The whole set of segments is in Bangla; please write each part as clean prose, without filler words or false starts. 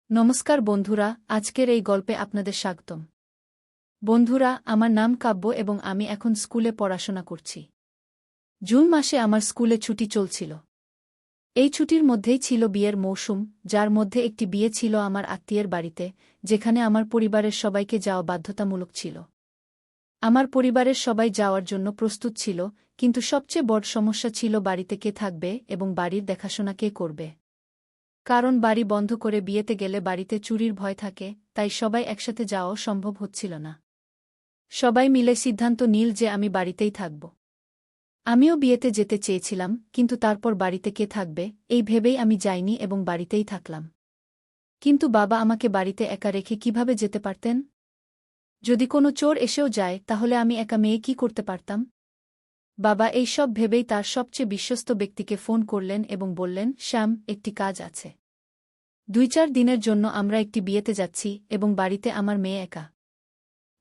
নমস্কার বন্ধুরা, আজকের এই গল্পে আপনাদের স্বাগতম। বন্ধুরা, আমার নাম কাব্য এবং আমি এখন স্কুলে পড়াশোনা করছি। জুন মাসে আমার স্কুলে ছুটি চলছিল। এই ছুটির মধ্যেই ছিল বিয়ের মৌসুম, যার মধ্যে একটি বিয়ে ছিল আমার আত্মীয়ের বাড়িতে, যেখানে আমার পরিবারের সবাইকে যাওয়া বাধ্যতামূলক ছিল। আমার পরিবারের সবাই যাওয়ার জন্য প্রস্তুত ছিল, কিন্তু সবচেয়ে বড় সমস্যা ছিল বাড়িতে কে থাকবে এবং বাড়ির দেখাশোনা কে করবে। কারণ বাড়ি বন্ধ করে বিয়েতে গেলে বাড়িতে চুরির ভয় থাকে, তাই সবাই একসাথে যাওয়াও সম্ভব হচ্ছিল না। সবাই মিলে সিদ্ধান্ত নিল যে আমি বাড়িতেই থাকব। আমিও বিয়েতে যেতে চেয়েছিলাম, কিন্তু তারপর বাড়িতে কে থাকবে এই ভেবেই আমি যাইনি এবং বাড়িতেই থাকলাম। কিন্তু বাবা আমাকে বাড়িতে একা রেখে কিভাবে যেতে পারতেন? যদি কোনো চোর এসেও যায় তাহলে আমি একা মেয়ে কি করতে পারতাম? বাবা এই সব ভেবেই তার সবচেয়ে বিশ্বস্ত ব্যক্তিকে ফোন করলেন এবং বললেন, শ্যাম, একটি কাজ আছে। 2-4 দিনের জন্য আমরা একটি বিয়েতে যাচ্ছি এবং বাড়িতে আমার মেয়ে একা।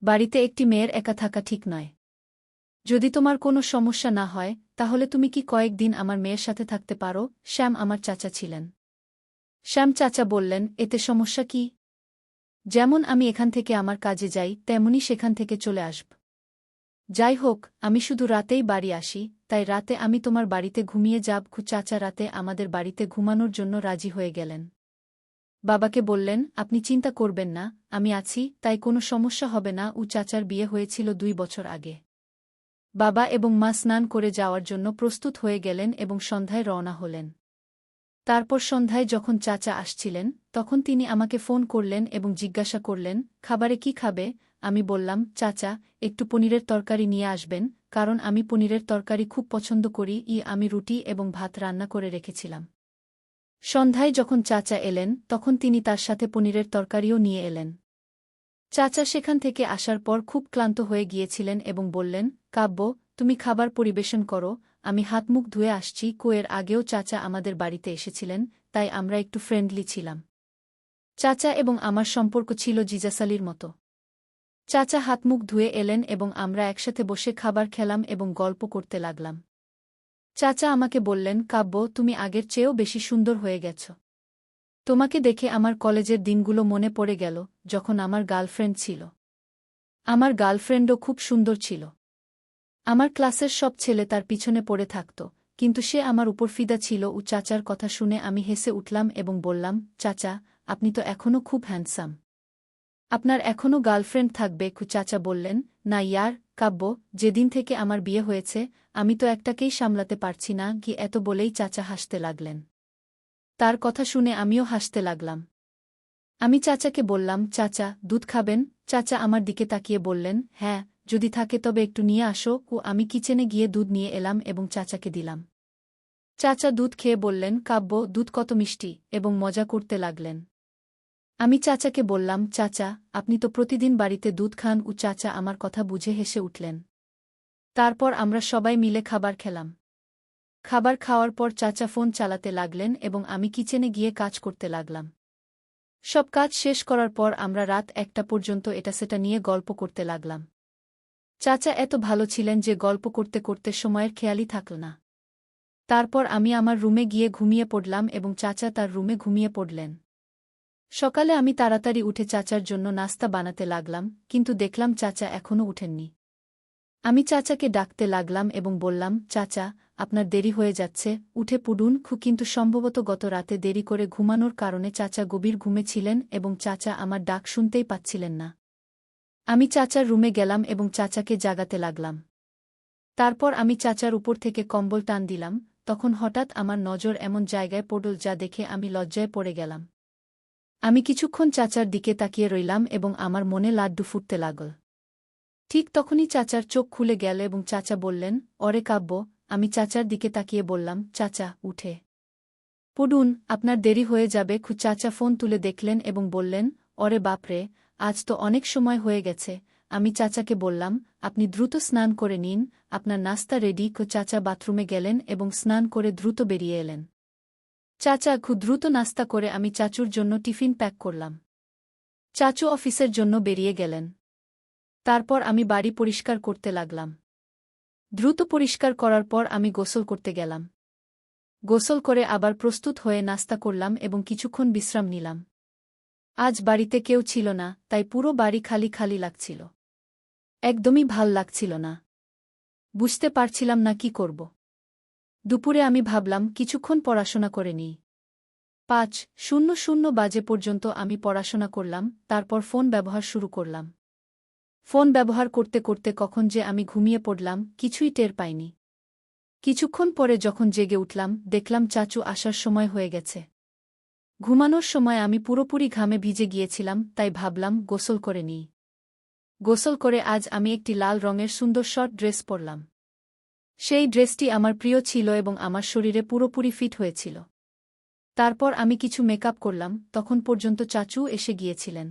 বাড়িতে একটি মেয়ের একা থাকা ঠিক নয়। যদি তোমার কোনো সমস্যা না হয় তাহলে তুমি কি কয়েকদিন আমার মেয়ের সাথে থাকতে পারো? শ্যাম আমার চাচা ছিলেন। শ্যাম চাচা বললেন, এতে সমস্যা কি? যেমন আমি এখান থেকে আমার কাজে যাই তেমনি সেখান থেকে চলে আসব। যাই হোক, আমি শুধু রাতেই বাড়ি আসি, তাই রাতে আমি তোমার বাড়িতে ঘুমিয়ে যাব। চাচা রাতে আমাদের বাড়িতে ঘুমানোর জন্য রাজি হয়ে গেলেন। বাবাকে বললেন, আপনি চিন্তা করবেন না, আমি আছি, তাই কোনো সমস্যা হবে না। চাচার বিয়ে হয়েছিল 2 বছর আগে। বাবা এবং মা স্নান করে যাওয়ার জন্য প্রস্তুত হয়ে গেলেন এবং সন্ধ্যায় রওনা হলেন। তারপর সন্ধ্যায় যখন চাচা আসছিলেন তখন তিনি আমাকে ফোন করলেন এবং জিজ্ঞাসা করলেন, খাবারে কি খাবে? আমি বললাম, চাচা, একটু পনিরের তরকারি নিয়ে আসবেন, কারণ আমি পনিরের তরকারি খুব পছন্দ করি। আমি রুটি এবং ভাত রান্না করে রেখেছিলাম। সন্ধ্যায় যখন চাচা এলেন তখন তিনি তার সাথে পনিরের তরকারিও নিয়ে এলেন। চাচা সেখান থেকে আসার পর খুব ক্লান্ত হয়ে গিয়েছিলেন এবং বললেন, কাব্য, তুমি খাবার পরিবেশন করো, আমি হাতমুখ ধুয়ে আসছি। এর আগেও চাচা আমাদের বাড়িতে এসেছিলেন, তাই আমরা একটু ফ্রেন্ডলি ছিলাম। চাচা এবং আমার সম্পর্ক ছিল জিজাসালির মতো। চাচা হাতমুখ ধুয়ে এলেন এবং আমরা একসাথে বসে খাবার খেলাম এবং গল্প করতে লাগলাম। চাচা আমাকে বললেন, কাব্য, তুমি আগের চেয়েও বেশি সুন্দর হয়ে গেছ। তোমাকে দেখে আমার কলেজের দিনগুলো মনে পড়ে গেল, যখন আমার গার্লফ্রেন্ড ছিল। আমার গার্লফ্রেন্ডও খুব সুন্দর ছিল। আমার ক্লাসের সব ছেলে তার পিছনে পড়ে থাকত, কিন্তু সে আমার উপর ফিদা ছিল। চাচার কথা শুনে আমি হেসে উঠলাম এবং বললাম, চাচা, আপনি তো এখনও খুব হ্যান্ডসাম। আপনার এখনও গার্লফ্রেন্ড থাকবে? চাচা বললেন, না ইয়ার, কাব্য, যেদিন থেকে আমার বিয়ে হয়েছে আমি তো একটাকেই সামলাতে পারছি না। এত বলেই চাচা হাসতে লাগলেন। তার কথা শুনে আমিও হাসতে লাগলাম। আমি চাচাকে বললাম, চাচা, দুধ খাবেন? চাচা আমার দিকে তাকিয়ে বললেন, হ্যাঁ, যদি থাকে তবে একটু নিয়ে আসো। আমি কিচেনে গিয়ে দুধ নিয়ে এলাম এবং চাচাকে দিলাম। চাচা দুধ খেয়ে বললেন, কাব্য, দুধ কত মিষ্টি, এবং মজা করতে লাগলেন। আমি চাচাকে বললাম, চাচা, আপনি তো প্রতিদিন বাড়িতে দুধ খান। চাচা আমার কথা বুঝে হেসে উঠলেন। তারপর আমরা সবাই মিলে খাবার খেলাম। খাবার খাওয়ার পর চাচা ফোন চালাতে লাগলেন এবং আমি কিচেনে গিয়ে কাজ করতে লাগলাম। সব কাজ শেষ করার পর আমরা রাত 1টা পর্যন্ত এটা সেটা নিয়ে গল্প করতে লাগলাম। চাচা এত ভালো ছিলেন যে গল্প করতে করতে সময়ের খেয়ালই থাকল না। তারপর আমি আমার রুমে গিয়ে ঘুমিয়ে পড়লাম এবং চাচা তার রুমে ঘুমিয়ে পড়লেন। সকালে আমি তাড়াতাড়ি উঠে চাচার জন্য নাস্তা বানাতে লাগলাম, কিন্তু দেখলাম চাচা এখনও উঠেননি। আমি চাচাকে ডাকতে লাগলাম এবং বললাম, চাচা, আপনার দেরি হয়ে যাচ্ছে, উঠে পড়ুন। কিন্তু সম্ভবত গত রাতে দেরি করে ঘুমানোর কারণে চাচা গভীর ঘুমে ছিলেন এবং চাচা আমার ডাক শুনতেই পাচ্ছিলেন না। আমি চাচার রুমে গেলাম এবং চাচাকে জাগাতে লাগলাম। তারপর আমি চাচার উপর থেকে কম্বল টান দিলাম, তখন হঠাৎ আমার নজর এমন জায়গায় পড়ল যা দেখে আমি লজ্জায় পড়ে গেলাম। আমি কিছুক্ষণ চাচার দিকে তাকিয়ে রইলাম এবং আমার মনে লাড্ডু ফুটতে লাগল। ঠিক তখনই চাচার চোখ খুলে গেল এবং চাচা বললেন, অরে কাব্য। আমি চাচার দিকে তাকিয়ে বললাম, চাচা, উঠে পড়ুন, আপনার দেরি হয়ে যাবে। চাচা ফোন তুলে দেখলেন এবং বললেন, অরে বাপরে, আজ তো অনেক সময় হয়ে গেছে। আমি চাচাকে বললাম, আপনি দ্রুত স্নান করে নিন, আপনার নাস্তা রেডি। চাচা বাথরুমে গেলেন এবং স্নান করে দ্রুত বেরিয়ে এলেন। চাচা দ্রুত নাস্তা করে আমি চাচুর জন্য টিফিন প্যাক করলাম। চাচু অফিসের জন্য বেরিয়ে গেলেন। তারপর আমি বাড়ি পরিষ্কার করতে লাগলাম। দ্রুত পরিষ্কার করার পর আমি গোসল করতে গেলাম। গোসল করে আবার প্রস্তুত হয়ে নাস্তা করলাম এবং কিছুক্ষণ বিশ্রাম নিলাম। আজ বাড়িতে কেউ ছিল না, তাই পুরো বাড়ি খালি খালি লাগছিল। একদমই ভাল লাগছিল না। বুঝতে পারছিলাম না কি করব। দুপুরে আমি ভাবলাম কিছুক্ষণ পড়াশোনা করে নিই। ৫:০০ বাজে পর্যন্ত আমি পড়াশোনা করলাম, তারপর ফোন ব্যবহার শুরু করলাম। ফোন ব্যবহার করতে করতে কখন যে আমি ঘুমিয়ে পড়লাম কিছুই টের পাইনি। কিছুক্ষণ পরে যখন জেগে উঠলাম দেখলাম চাচু আসার সময় হয়ে গেছে। ঘুমানোর সময় আমি পুরোপুরি ঘামে ভিজে গিয়েছিলাম, তাই ভাবলাম গোসল করে নিই। গোসল করে আজ আমি একটি লাল রঙের সুন্দর শর্ট ড্রেস পরলাম। সেই ড্রেসটি আমার প্রিয় ছিল এবং আমার শরীরে পুরোপুরি ফিট হয়েছিল। তারপর আমি কিছু মেকআপ করলাম, তখন পর্যন্ত চাচু এসে গিয়েছিলেন।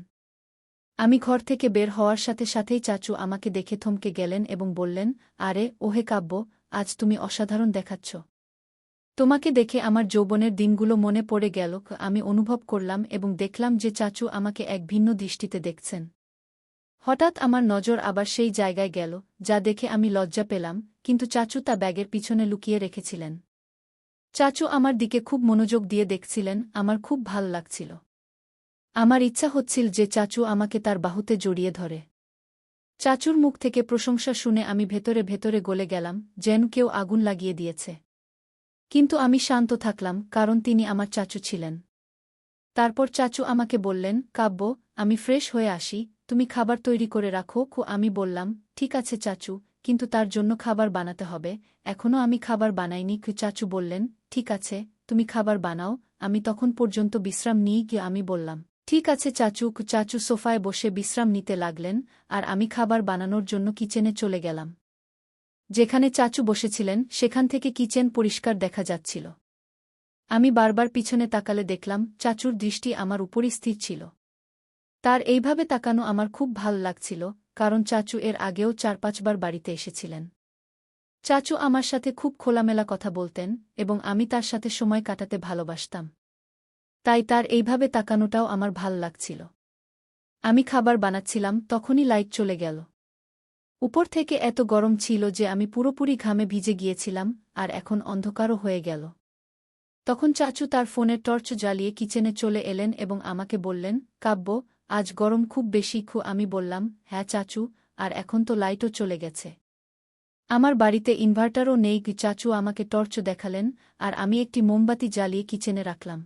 আমি ঘর থেকে বের হওয়ার সাথে সাথেই চাচু আমাকে দেখে থমকে গেলেন এবং বললেন, আরে ওহে কাব্য, আজ তুমি অসাধারণ দেখাচ্ছ। তোমাকে দেখে আমার যৌবনের দিনগুলো মনে পড়ে গেল। আমি অনুভব করলাম এবং দেখলাম যে চাচু আমাকে এক ভিন্ন দৃষ্টিতে দেখছেন। হঠাৎ আমার নজর আবার সেই জায়গায় গেল, যা দেখে আমি লজ্জা পেলাম, কিন্তু চাচু তা ব্যাগের পিছনে লুকিয়ে রেখেছিলেন। চাচু আমার দিকে খুব মনোযোগ দিয়ে দেখছিলেন, আমার খুব ভাল লাগছিল। আমার ইচ্ছা হচ্ছিল যে চাচু আমাকে তার বাহুতে জড়িয়ে ধরে। চাচুর মুখ থেকে প্রশংসা শুনে আমি ভেতরে ভেতরে গলে গেলাম, যেন কেউ আগুন লাগিয়ে দিয়েছে। কিন্তু আমি শান্ত থাকলাম, কারণ তিনি আমার চাচু ছিলেন। তারপর চাচু আমাকে বললেন, কাব্য, আমি ফ্রেশ হয়ে আসি, তুমি খাবার তৈরি করে রাখো। আমি বললাম, ঠিক আছে চাচু, কিন্তু তার জন্য খাবার বানাতে হবে, এখনও আমি খাবার বানাইনি। চাচু বললেন, ঠিক আছে, তুমি খাবার বানাও, আমি তখন পর্যন্ত বিশ্রাম নিই। আমি বললাম, ঠিক আছে চাচু। চাচু সোফায় বসে বিশ্রাম নিতে লাগলেন, আর আমি খাবার বানানোর জন্য কিচেনে চলে গেলাম। যেখানে চাচু বসেছিলেন সেখান থেকে কিচেন পরিষ্কার দেখা যাচ্ছিল। আমি বারবার পিছনে তাকালে দেখলাম চাচুর দৃষ্টি আমার উপরই স্থির ছিল। তার এইভাবে তাকানো আমার খুব ভাল লাগছিল, কারণ চাচু এর আগেও ৪-৫ বার বাড়িতে এসেছিলেন। চাচু আমার সাথে খুব খোলামেলা কথা বলতেন এবং আমি তার সাথে সময় কাটাতে ভালোবাসতাম। তাই তার এইভাবে তাকানোটাও আমার ভাল লাগছিল। আমি খাবার বানাচ্ছিলাম, তখনই লাইট চলে গেল। উপর থেকে এত গরম ছিল যে আমি পুরোপুরি ঘামে ভিজে গিয়েছিলাম, আর এখন অন্ধকারও হয়ে গেল। তখন চাচু তার ফোনের টর্চ জ্বালিয়ে কিচেনে চলে এলেন এবং আমাকে বললেন, কাব্য, আজ গরম খুব বেশি। আমি বললাম, হ্যাঁ চাচু, আর এখন তো লাইটও চলে গেছে। আমার বাড়িতে ইনভার্টারও নেই। চাচু আমাকে টর্চ দেখালেন, আর আমি একটি মোমবাতি জ্বালিয়ে কিচেনে রাখলাম।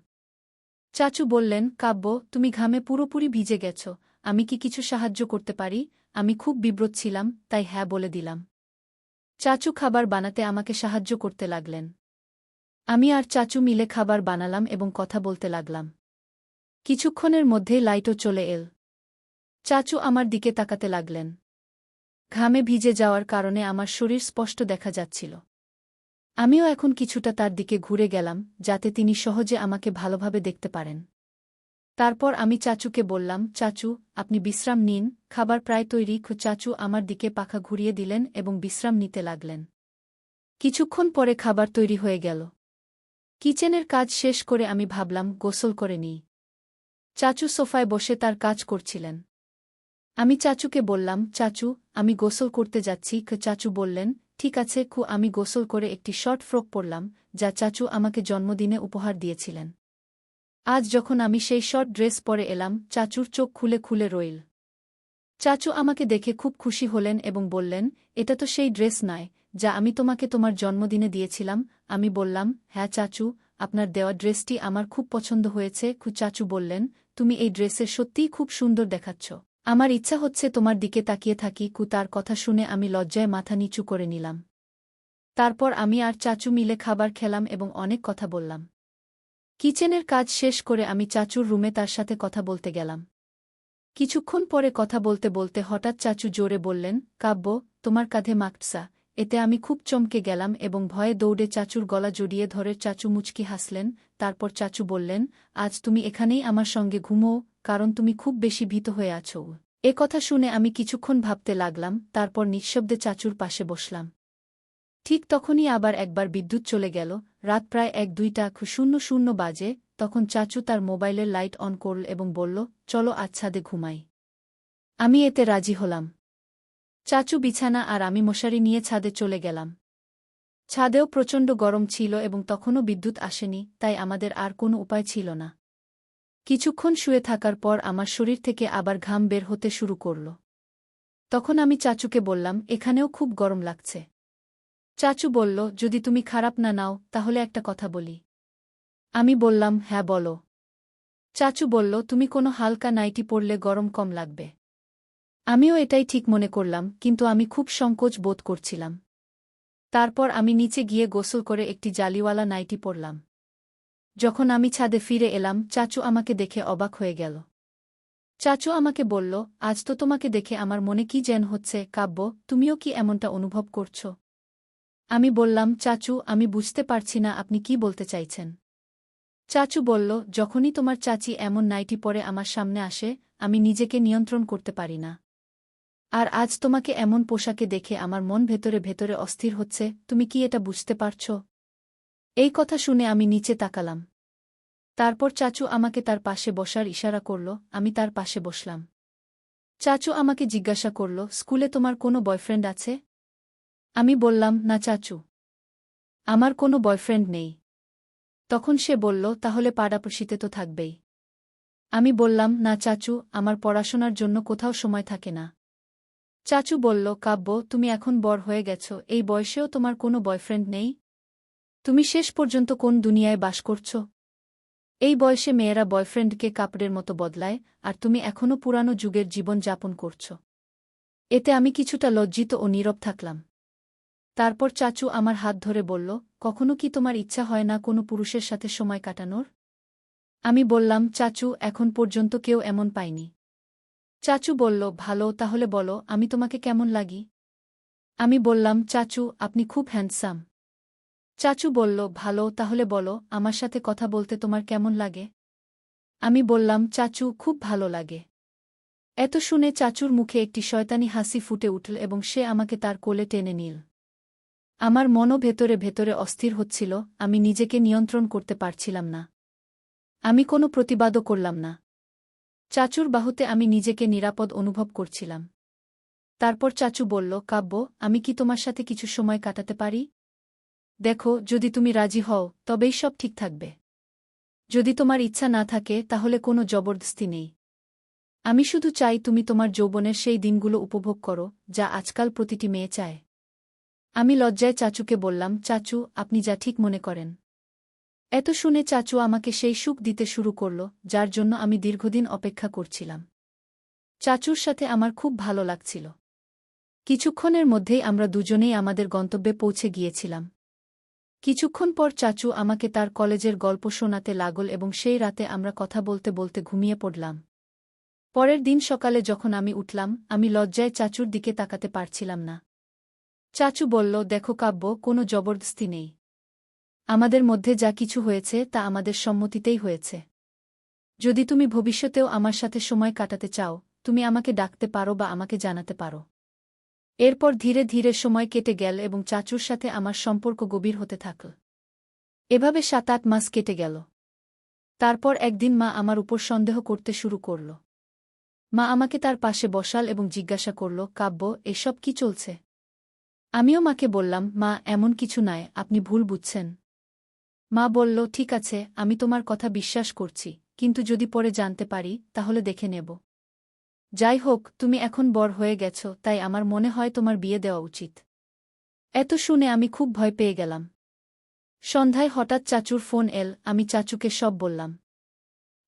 চাচু বললেন, কাব্য, তুমি ঘামে পুরোপুরি ভিজে গেছ, আমি কি কিছু সাহায্য করতে পারি? আমি খুব বিব্রত ছিলাম, তাই হ্যাঁ বলে দিলাম। চাচু খাবার বানাতে আমাকে সাহায্য করতে লাগলেন। আমি আর চাচু মিলে খাবার বানালাম এবং কথা বলতে লাগলাম। কিছুক্ষণের মধ্যেই লাইটও চলে এল। চাচু আমার দিকে তাকাতে লাগলেন। ঘামে ভিজে যাওয়ার কারণে আমার শরীর স্পষ্ট দেখা যাচ্ছিল। আমিও এখন কিছুটা তার দিকে ঘুরে গেলাম, যাতে তিনি সহজে আমাকে ভালোভাবে দেখতে পারেন। তারপর আমি চাচুকে বললাম, চাচু, আপনি বিশ্রাম নিন, খাবার প্রায় তৈরি। চাচু আমার দিকে পাখা ঘুরিয়ে দিলেন এবং বিশ্রাম নিতে লাগলেন। কিছুক্ষণ পরে খাবার তৈরি হয়ে গেল। কিচেনের কাজ শেষ করে আমি ভাবলাম গোসল করে নিই। চাচু সোফায় বসে তার কাজ করছিলেন। আমি চাচুকে বললাম, চাচু, আমি গোসল করতে যাচ্ছি। চাচু বললেন, ঠিক আছে। আমি গোসল করে একটি শর্ট ফ্রক পরলাম, যা চাচু আমাকে জন্মদিনে উপহার দিয়েছিলেন। আজ যখন আমি সেই শর্ট ড্রেস পরে এলাম, চাচুর চোখ খুলে খুলে রইল। চাচু আমাকে দেখে খুব খুশি হলেন এবং বললেন, এটা তো সেই ড্রেস নয় যা আমি তোমাকে তোমার জন্মদিনে দিয়েছিলাম। আমি বললাম, হ্যাঁ চাচু, আপনার দেওয়া ড্রেসটি আমার খুব পছন্দ হয়েছে। চাচু বললেন, তুমি এই ড্রেসে সত্যিই খুব সুন্দর দেখাচ্ছ। আমার ইচ্ছা হচ্ছে তোমার দিকে তাকিয়ে থাকি। তার কথা শুনে আমি লজ্জায় মাথা নিচু করে নিলাম। তারপর আমি আর চাচু মিলে খাবার খেলাম এবং অনেক কথা বললাম। কিচেনের কাজ শেষ করে আমি চাচুর রুমে তার সাথে কথা বলতে গেলাম। কিছুক্ষণ পরে কথা বলতে বলতে হঠাৎ চাচু জোরে বললেন, কাব্য, তোমার কাঁধে মাকটসা। এতে আমি খুব চমকে গেলাম এবং ভয়ে দৌড়ে চাচুর গলা জড়িয়ে ধরে চাচু মুচকি হাসলেন। তারপর চাচু বললেন, আজ তুমি এখানেই আমার সঙ্গে ঘুমো, কারণ তুমি খুব বেশি ভীত হয়ে আছো। এ কথা শুনে আমি কিছুক্ষণ ভাবতে লাগলাম, তারপর নিঃশব্দে চাচুর পাশে বসলাম। ঠিক তখনই আবার একবার বিদ্যুৎ চলে গেল। রাত প্রায় 1-2টা বাজে। তখন চাচু তার মোবাইলের লাইট অন করল এবং বলল, চলো আজ ছাদে ঘুমাই। আমি এতে রাজি হলাম। চাচু বিছানা আর আমি মশারি নিয়ে ছাদে চলে গেলাম। ছাদেও প্রচণ্ড গরম ছিল এবং তখনও বিদ্যুৎ আসেনি, তাই আমাদের আর কোনো উপায় ছিল না। কিছুক্ষণ শুয়ে থাকার পর আমার শরীর থেকে আবার ঘাম বের হতে শুরু করল। তখন আমি চাচুকে বললাম, এখানেও খুব গরম লাগছে। চাচু বলল, যদি তুমি খারাপ না নাও তাহলে একটা কথা বলি। আমি বললাম, হ্যাঁ বলো। চাচু বলল, তুমি কোনো হালকা নাইটি পরলে গরম কম লাগবে। আমিও এটাই ঠিক মনে করলাম, কিন্তু আমি খুব সংকোচ বোধ করছিলাম। তারপর আমি নিচে গিয়ে গোসল করে একটি জালিওয়ালা নাইটি পরলাম। যখন আমি ছাদে ফিরে এলাম, চাচু আমাকে দেখে অবাক হয়ে গেল। চাচু আমাকে বলল, আজ তো তোমাকে দেখে আমার মনে কি যেন হচ্ছে। কাব্য, তুমিও কি এমনটা অনুভব করছ? আমি বললাম, চাচু, আমি বুঝতে পারছি না আপনি কি বলতে চাইছেন। চাচু বলল, যখনই তোমার চাচি এমন নাইটি পরে আমার সামনে আসে, আমি নিজেকে নিয়ন্ত্রণ করতে পারি না। আর আজ তোমাকে এমন পোশাকে দেখে আমার মন ভেতরে ভেতরে অস্থির হচ্ছে। তুমি কি এটা বুঝতে পারছ? এই কথা শুনে আমি নিচে তাকালাম। তারপর চাচু আমাকে তার পাশে বসার ইশারা করল। আমি তার পাশে বসলাম। চাচু আমাকে জিজ্ঞাসা করল, স্কুলে তোমার কোনো বয়ফ্রেন্ড আছে? আমি বললাম, না চাচু, আমার কোনো বয়ফ্রেন্ড নেই। তখন সে বলল, তাহলে পাড়াপড়শিতে তো থাকবেই। আমি বললাম, না চাচু, আমার পড়াশোনার জন্য কোথাও সময় থাকে না। চাচু বলল, কাব্য, তুমি এখন বড় হয়ে গেছ, এই বয়সেও তোমার কোনো বয়ফ্রেন্ড নেই? তুমি শেষ পর্যন্ত কোন দুনিয়ায় বাস করছ? এই বয়সে মেয়েরা বয়ফ্রেন্ডকে কাপড়ের মতো বদলায়, আর তুমি এখনও পুরানো যুগের জীবন যাপন করছ। এতে আমি কিছুটা লজ্জিত ও নীরব থাকলাম। তারপর চাচু আমার হাত ধরে বলল, কখনো কি তোমার ইচ্ছা হয় না কোনো পুরুষের সাথে সময় কাটানোর? আমি বললাম, চাচু, এখন পর্যন্ত কেউ এমন পায়নি। চাচু বলল, ভালো, তাহলে বলো, আমি তোমাকে কেমন লাগি? আমি বললাম, চাচু, আপনি খুব হ্যান্ডসাম। চাচু বলল, ভালো, তাহলে বলো, আমার সাথে কথা বলতে তোমার কেমন লাগে? আমি বললাম, চাচু, খুব ভালো লাগে। এত শুনে চাচুর মুখে একটি শয়তানি হাসি ফুটে উঠল এবং সে আমাকে তার কোলে টেনে নিল। আমার মনও ভেতরে ভেতরে অস্থির হচ্ছিল, আমি নিজেকে নিয়ন্ত্রণ করতে পারছিলাম না। আমি কোনো প্রতিবাদও করলাম না। চাচুর বাহুতে আমি নিজেকে নিরাপদ অনুভব করছিলাম। তারপর চাচু বলল, কাব্য, আমি কি তোমার সাথে কিছু সময় কাটাতে পারি? দেখো, যদি তুমি রাজি হও তবেই সব ঠিক থাকবে। যদি তোমার ইচ্ছা না থাকে তাহলে কোনো জবরদস্তি নেই। আমি শুধু চাই তুমি তোমার যৌবনের সেই দিনগুলো উপভোগ করো, যা আজকাল প্রতিটি মেয়ে চায়। আমি লজ্জায় চাচুকে বললাম, চাচু, আপনি যা ঠিক মনে করেন। এত শুনে চাচু আমাকে সেই সুখ দিতে শুরু করল, যার জন্য আমি দীর্ঘদিন অপেক্ষা করছিলাম। চাচুর সাথে আমার খুব ভালো লাগছিল। কিছুক্ষণের মধ্যেই আমরা দুজনেই আমাদের গন্তব্যে পৌঁছে গিয়েছিলাম। কিছুক্ষণ পর চাচু আমাকে তার কলেজের গল্প শোনাতে লাগল এবং সেই রাতে আমরা কথা বলতে বলতে ঘুমিয়ে পড়লাম। পরের দিন সকালে যখন আমি উঠলাম, আমি লজ্জায় চাচুর দিকে তাকাতে পারছিলাম না। চাচু বলল, দেখো কাব্য, কোনো জবরদস্তি নেই। আমাদের মধ্যে যা কিছু হয়েছে তা আমাদের সম্মতিতেই হয়েছে। যদি তুমি ভবিষ্যতেও আমার সাথে সময় কাটাতে চাও, তুমি আমাকে ডাকতে পারো বা আমাকে জানাতে পারো। এরপর ধীরে ধীরে সময় কেটে গেল এবং চাচুর সাথে আমার সম্পর্ক গভীর হতে থাকল। এভাবে 7-8 মাস কেটে গেল। তারপর একদিন মা আমার উপর সন্দেহ করতে শুরু করল। মা আমাকে তার পাশে বসাল এবং জিজ্ঞাসা করল, কাব্য, এসব কি চলছে? আমিও মাকে বললাম, মা, এমন কিছু নয়, আপনি ভুল বুঝছেন। মা বলল, ঠিক আছে, আমি তোমার কথা বিশ্বাস করছি, কিন্তু যদি পরে জানতে পারি তাহলে দেখে নেব। যাই হোক, তুমি এখন বড় হয়ে গেছ, তাই আমার মনে হয় তোমার বিয়ে দেওয়া উচিত। এত শুনে আমি খুব ভয় পেয়ে গেলাম। সন্ধ্যায় হঠাৎ চাচুর ফোন এল, আমি চাচুকে সব বললাম।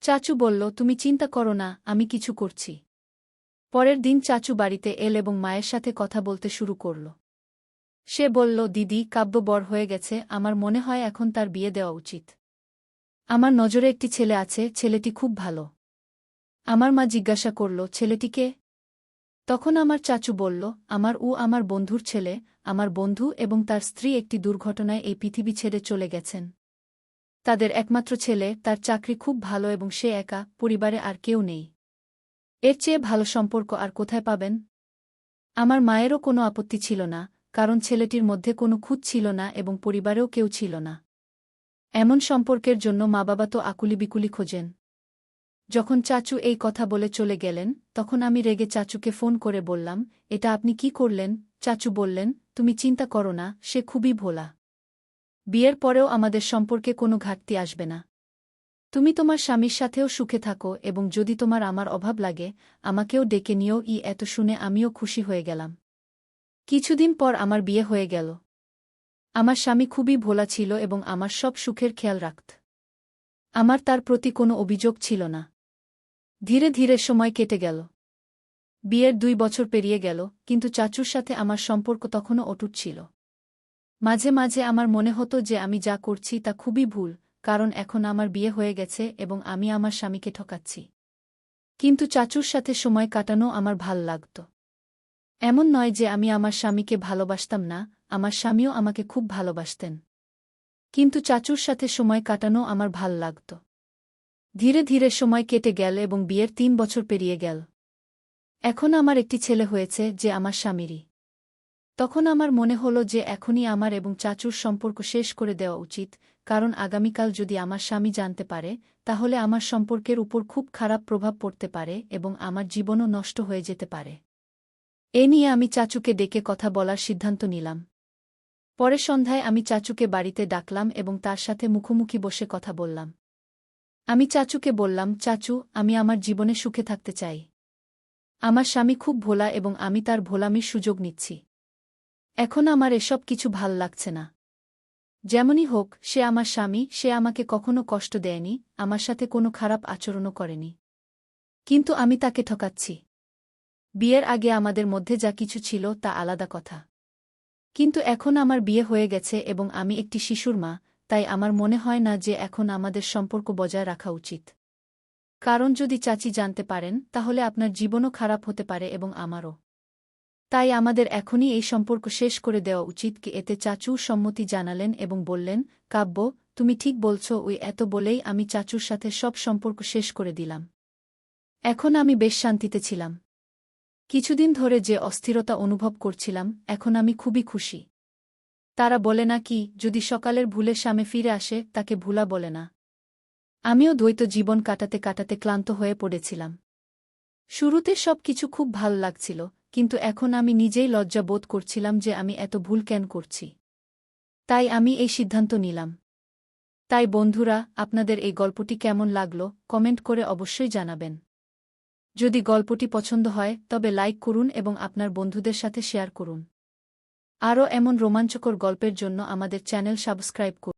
চাচু বলল, তুমি চিন্তা করো না, আমি কিছু করছি। পরের দিন চাচু বাড়িতে এল এবং মায়ের সাথে কথা বলতে শুরু করল। সে বলল, দিদি, কাব্য বড় হয়ে গেছে, আমার মনে হয় এখন তার বিয়ে দেওয়া উচিত। আমার নজরে একটি ছেলে আছে, ছেলেটি খুব ভালো। আমার মা জিজ্ঞাসা করল, ছেলেটিকে? তখন আমার চাচু বলল, আমার বন্ধুর ছেলে। আমার বন্ধু এবং তার স্ত্রী একটি দুর্ঘটনায় এই পৃথিবী ছেড়ে চলে গেছেন। তাদের একমাত্র ছেলে, তার চাকরি খুব ভালো এবং সে একা, পরিবারে আর কেউ নেই। এর চেয়ে ভালো সম্পর্ক আর কোথায় পাবেন? আমার মায়েরও কোনো আপত্তি ছিল না, কারণ ছেলেটির মধ্যে কোনো খুঁত ছিল না এবং পরিবারেও কেউ ছিল না। এমন সম্পর্কের জন্য মা-বাবা তো আকুলি-বিকুলি খোঁজেন। যখন চাচু এই কথা বলে চলে গেলেন, তখন আমি রেগে চাচুকে ফোন করে বললাম, এটা আপনি কি করলেন? চাচু বললেন, তুমি চিন্তা করো না, সে খুবই ভোলা। বিয়ের পরেও আমাদের সম্পর্কে কোনো ঘাটতি আসবে না। তুমি তোমার স্বামীর সাথেও সুখে থাকো এবং যদি তোমার আমার অভাব লাগে আমাকেও ডেকে নিও। এত শুনে আমিও খুশি হয়ে গেলাম। কিছুদিন পর আমার বিয়ে হয়ে গেল। আমার স্বামী খুবই ভোলা ছিল এবং আমার সব সুখের খেয়াল রাখত। আমার তার প্রতি কোনো অভিযোগ ছিল না। ধীরে ধীরে সময় কেটে গেল। বিয়ের 2 বছর পেরিয়ে গেল, কিন্তু চাচুর সাথে আমার সম্পর্ক তখনও অটুট ছিল। মাঝে মাঝে আমার মনে হতো যে আমি যা করছি তা খুবই ভুল, কারণ এখন আমার বিয়ে হয়ে গেছে এবং আমি আমার স্বামীকে ঠকাচ্ছি। কিন্তু চাচুর সাথে সময় কাটানো আমার ভাল লাগত। এমন নয় যে আমি আমার স্বামীকে ভালোবাসতাম না, আমার স্বামীও আমাকে খুব ভালোবাসতেন। কিন্তু চাচুর সাথে সময় কাটানো আমার ভাল লাগত। ধীরে ধীরে সময় কেটে গেল এবং বিয়ের 3 বছর পেরিয়ে গেল। এখন আমার একটি ছেলে হয়েছে যে আমার স্বামীরই। তখন আমার মনে হল যে এখনই আমার এবং চাচুর সম্পর্ক শেষ করে দেওয়া উচিত, কারণ আগামীকাল যদি আমার স্বামী জানতে পারে তাহলে আমার সম্পর্কের উপর খুব খারাপ প্রভাব পড়তে পারে এবং আমার জীবনও নষ্ট হয়ে যেতে পারে। এ নিয়ে আমি চাচুকে ডেকে কথা বলার সিদ্ধান্ত নিলাম। পরে সন্ধ্যায় আমি চাচুকে বাড়িতে ডাকলাম এবং তার সাথে মুখোমুখি বসে কথা বললাম। আমি চাচুকে বললাম, চাচু, আমি আমার জীবনে সুখে থাকতে চাই। আমার স্বামী খুব ভোলা এবং আমি তার ভোলামির সুযোগ নিচ্ছি। এখন আমার এসব কিছু ভাল লাগছে না। যেমনই হোক, সে আমার স্বামী, সে আমাকে কখনো কষ্ট দেয়নি, আমার সাথে কোনো খারাপ আচরণও করেনি। কিন্তু আমি তাকে ঠকাচ্ছি। বিয়ের আগে আমাদের মধ্যে যা কিছু ছিল তা আলাদা কথা। কিন্তু এখন আমার বিয়ে হয়ে গেছে এবং আমি একটি শিশুর মা, তাই আমার মনে হয় না যে এখন আমাদের সম্পর্ক বজায় রাখা উচিত। কারণ যদি চাচি জানতে পারেন তাহলে আপনার জীবনও খারাপ হতে পারে এবং আমারও। তাই আমাদের এখনই এই সম্পর্ক শেষ করে দেওয়া উচিত। এতে চাচু সম্মতি জানালেন এবং বললেন, কাব্য, তুমি ঠিক বলছ। এত বলেই আমি চাচুর সাথে সব সম্পর্ক শেষ করে দিলাম। এখন আমি বেশ শান্তিতে ছিলাম। কিছুদিন ধরে যে অস্থিরতা অনুভব করছিলাম, এখন আমি খুবই খুশি। তারা বলে না কি, যদি সকালের ভুলে স্বামী ফিরে আসে তাকে ভুলা বলে না। আমিও দ্বৈত জীবন কাটাতে কাটাতে ক্লান্ত হয়ে পড়েছিলাম। শুরুতে সব কিছু খুব ভাল লাগছিল, কিন্তু এখন আমি নিজেই লজ্জা বোধ করছিলাম যে আমি এত ভুল কেন করছি। তাই আমি এই সিদ্ধান্ত নিলাম। তাই বন্ধুরা, আপনাদের এই গল্পটি কেমন লাগলো কমেন্ট করে অবশ্যই জানাবেন। যদি গল্পটি পছন্দ হয় তবে লাইক করুন এবং আপনার বন্ধুদের সাথে শেয়ার করুন। আরও এমন রোমাঞ্চকর গল্পের জন্য আমাদের চ্যানেল সাবস্ক্রাইব করুন।